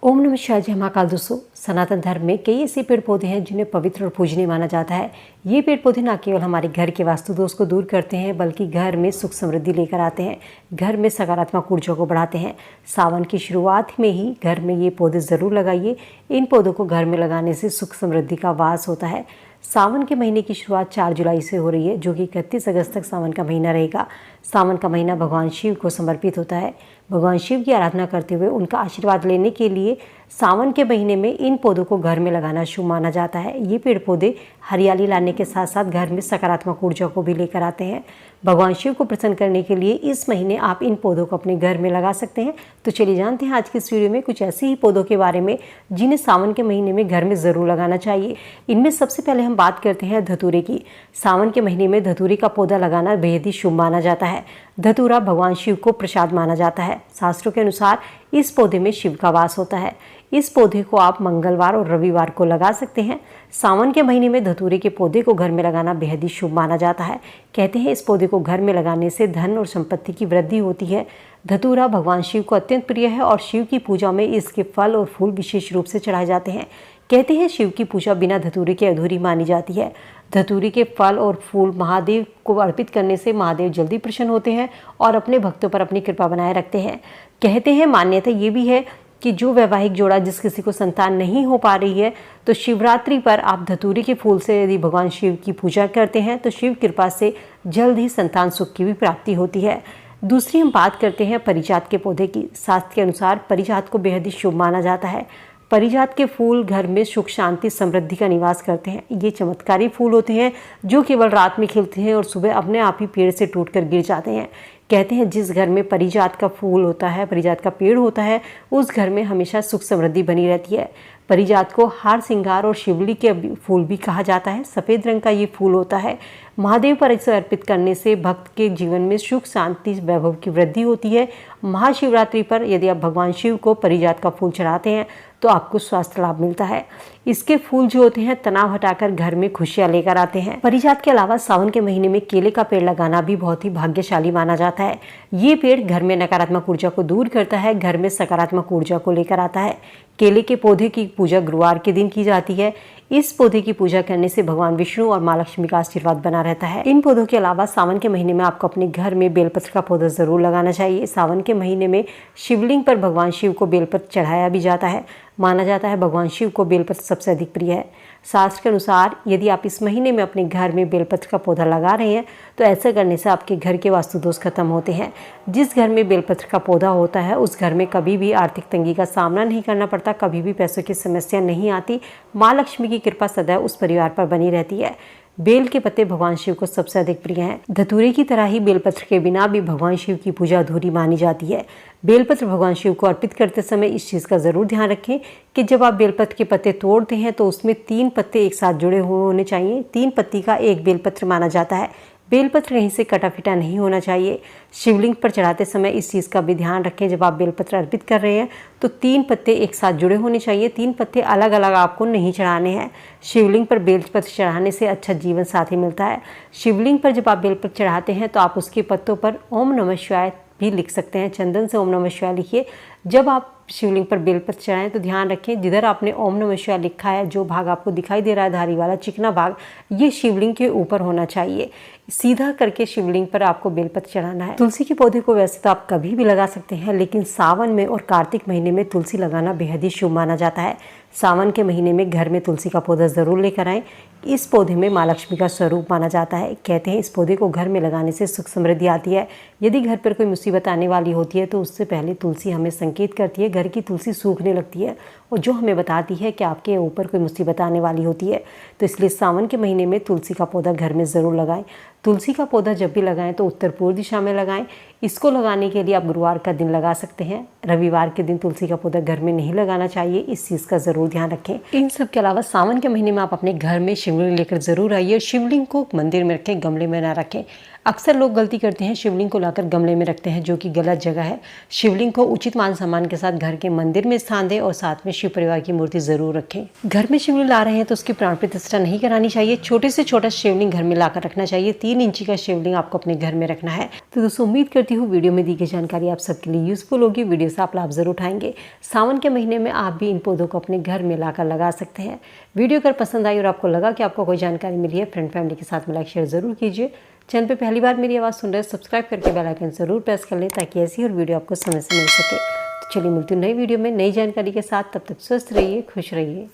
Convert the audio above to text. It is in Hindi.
ओम नमः शिवाय। जय महाकाल। दोस्तों, सनातन धर्म में कई ऐसे पेड़ पौधे हैं जिन्हें पवित्र और पूजनीय माना जाता है। ये पेड़ पौधे न केवल हमारे घर के वास्तु दोष को दूर करते हैं बल्कि घर में सुख समृद्धि लेकर आते हैं, घर में सकारात्मक ऊर्जा को बढ़ाते हैं। सावन की शुरुआत में ही घर में ये पौधे ज़रूर लगाइए। इन पौधों को घर में लगाने से सुख समृद्धि का वास होता है। सावन के महीने की शुरुआत 4 जुलाई से हो रही है, जो कि 31 अगस्त तक सावन का महीना रहेगा। सावन का महीना भगवान शिव को समर्पित होता है। भगवान शिव की आराधना करते हुए उनका आशीर्वाद लेने के लिए सावन के महीने में इन पौधों को घर में लगाना शुभ माना जाता है। ये पेड़ पौधे हरियाली लाने के साथ साथ घर में सकारात्मक ऊर्जा को भी लेकर आते हैं। भगवान शिव को प्रसन्न करने के लिए इस महीने आप इन पौधों को अपने घर में लगा सकते हैं। तो चलिए जानते हैं आज की इस वीडियो में कुछ ऐसे ही पौधों के बारे में जिन्हें सावन के महीने में घर में ज़रूर लगाना चाहिए। इनमें सबसे पहले हम बात करते हैं धतूरे की। सावन के महीने में धतूरे का पौधा लगाना बेहद ही शुभ माना जाता है। धतूरा भगवान शिव को प्रसाद माना जाता है। शास्त्रों के अनुसार इस पौधे में शिव का वास होता है। इस पौधे को आप मंगलवार और रविवार को लगा सकते हैं। सावन के महीने में धतूरे के पौधे को घर में लगाना बेहद ही शुभ माना जाता है। कहते हैं इस पौधे को घर में लगाने से धन और संपत्ति की वृद्धि होती है। धतूरा भगवान शिव को अत्यंत प्रिय है और शिव की पूजा में इसके फल और फूल विशेष रूप से चढ़ाए जाते हैं। कहते हैं शिव की पूजा बिना धतूरे के अधूरी मानी जाती है। धतूरे के फल और फूल महादेव को अर्पित करने से महादेव जल्दी प्रसन्न होते हैं और अपने भक्तों पर अपनी कृपा बनाए रखते हैं। कहते हैं मान्यता ये भी है कि जो वैवाहिक जोड़ा जिस किसी को संतान नहीं हो पा रही है, तो शिवरात्रि पर आप धतूरे के फूल से यदि भगवान शिव की पूजा करते हैं तो शिव कृपा से जल्द ही संतान सुख की भी प्राप्ति होती है। दूसरी हम बात करते हैं परिजात के पौधे की। शास्त्र के अनुसार परिजात को बेहद ही शुभ माना जाता है। परिजात के फूल घर में सुख शांति समृद्धि का निवास करते हैं। ये चमत्कारी फूल होते हैं जो केवल रात में खिलते हैं और सुबह अपने आप ही पेड़ से टूटकर गिर जाते हैं। कहते हैं जिस घर में परिजात का फूल होता है, परिजात का पेड़ होता है, उस घर में हमेशा सुख समृद्धि बनी रहती है। परिजात को हार श्रृंगार और शिवली के फूल भी कहा जाता है। सफ़ेद रंग का ये फूल होता है। महादेव पर इसे अर्पित करने से भक्त के जीवन में सुख शांति वैभव की वृद्धि होती है। महाशिवरात्रि पर यदि आप भगवान शिव को परिजात का फूल चढ़ाते हैं तो आपको स्वास्थ्य लाभ मिलता है। इसके फूल जो होते हैं तनाव हटाकर घर में खुशियां लेकर आते हैं। परिजात के अलावा सावन के महीने में केले का पेड़ लगाना भी बहुत ही भाग्यशाली माना जाता है। ये पेड़ घर में नकारात्मक ऊर्जा को दूर करता है, घर में सकारात्मक ऊर्जा को लेकर आता है। केले के पौधे की पूजा गुरुवार के दिन की जाती है। इस पौधे की पूजा करने से भगवान विष्णु और माँ लक्ष्मी का आशीर्वाद बना रहता है। इन पौधों के अलावा सावन के महीने में आपको अपने घर में बेलपत्र का पौधा जरूर लगाना चाहिए। सावन के महीने में शिवलिंग पर भगवान शिव को बेलपत्र चढ़ाया भी जाता है। माना जाता है भगवान शिव को बेलपत्र सबसे अधिक प्रिय है। शास्त्र के अनुसार यदि आप इस महीने में अपने घर में बेलपत्र का पौधा लगा रहे हैं तो ऐसा करने से आपके घर के वास्तु दोष खत्म होते हैं। जिस घर में बेलपत्र का पौधा होता है उस घर में कभी भी आर्थिक तंगी का सामना नहीं करना पड़ता, कभी भी पैसों की समस्या नहीं आती। माँ लक्ष्मी की कृपा सदैव उस परिवार पर बनी रहती है। बेल के पत्ते भगवान शिव को सबसे अधिक प्रिय हैं। धतूरे की तरह ही बेलपत्र के बिना भी भगवान शिव की पूजा अधूरी मानी जाती है। बेलपत्र भगवान शिव को अर्पित करते समय इस चीज़ का ज़रूर ध्यान रखें कि जब आप बेलपत्र के पत्ते तोड़ते हैं तो उसमें 3 पत्ते एक साथ जुड़े हुए होने चाहिए। 3 पत्ती का एक बेलपत्र माना जाता है। बेलपत्र कहीं से कटा फिटा नहीं होना चाहिए। शिवलिंग पर चढ़ाते समय इस चीज़ का भी ध्यान रखें, जब आप बेलपत्र अर्पित कर रहे हैं तो 3 पत्ते एक साथ जुड़े होने चाहिए। 3 पत्ते अलग अलग आपको नहीं चढ़ाने हैं। शिवलिंग पर बेलपत्र चढ़ाने से अच्छा जीवन साथी मिलता है। शिवलिंग पर जब आप बेलपत्र चढ़ाते हैं तो आप उसके पत्तों पर ओम नमः शिवाय भी लिख सकते हैं। चंदन से ओम नमः शिवाय लिखिए। जब आप शिवलिंग पर बेलपत्र चढ़ाएं तो ध्यान रखें जिधर आपने ओम नमः शिवाय लिखा है, जो भाग आपको दिखाई दे रहा है धारी वाला चिकना भाग, ये शिवलिंग के ऊपर होना चाहिए। सीधा करके शिवलिंग पर आपको बेलपत्र चढ़ाना है। तुलसी के पौधे को वैसे तो आप कभी भी लगा सकते हैं, लेकिन सावन में और कार्तिक महीने में तुलसी लगाना बेहद ही शुभ माना जाता है। सावन के महीने में घर में तुलसी का पौधा ज़रूर लेकर आएँ। इस पौधे में माँ लक्ष्मी का स्वरूप माना जाता है। कहते हैं इस पौधे को घर में लगाने से सुख समृद्धि आती है। यदि घर पर कोई मुसीबत आने वाली होती है तो उससे पहले तुलसी हमें संकेत करती है, घर की तुलसी सूखने लगती है और जो हमें बताती है कि आपके ऊपर कोई मुसीबत आने वाली होती है। तो इसलिए सावन के महीने में तुलसी का पौधा घर में ज़रूर लगाएं। तुलसी का पौधा जब भी लगाएं तो उत्तर पूर्व दिशा में लगाएं। इसको लगाने के लिए आप गुरुवार का दिन लगा सकते हैं। रविवार के दिन तुलसी का पौधा घर में नहीं लगाना चाहिए, इस चीज़ का ज़रूर ध्यान रखें। इन सब के अलावा सावन के महीने में आप अपने घर में शिवलिंग लेकर ज़रूर आइए। शिवलिंग को मंदिर में रखें, गमले में ना रखें। अक्सर लोग गलती करते हैं, शिवलिंग को लाकर गमले में रखते हैं, जो कि गलत जगह है। शिवलिंग को उचित मान सम्मान के साथ घर के मंदिर में स्थान दें और साथ में शिव परिवार की मूर्ति जरूर रखें। घर में शिवलिंग ला रहे हैं तो उसकी प्राण प्रतिष्ठा नहीं करानी चाहिए। छोटे से छोटा शिवलिंग घर में लाकर रखना चाहिए। 3 इंची का शिवलिंग आपको अपने घर में रखना है। तो दोस्तों उम्मीद करती हूँ वीडियो में दी गई जानकारी आप सबके लिए यूजफुल होगी। वीडियो से आप लाभ जरूर उठाएंगे। सावन के महीने में आप भी इन पौधों को अपने घर में लाकर लगा सकते हैं। वीडियो अगर पसंद आई और आपको लगा कि आपको कोई जानकारी मिली है, फ्रेंड फैमिली के साथ में लाइक शेयर जरूर कीजिए। चैनल पे पहली बार मेरी आवाज़ सुन रहे हैं, सब्सक्राइब करके बेल आइकन जरूर प्रेस कर लें ताकि ऐसी और वीडियो आपको समय से मिल सके। तो चलिए मिलती हूँ नई वीडियो में नई जानकारी के साथ। तब तक स्वस्थ रहिए, खुश रहिए।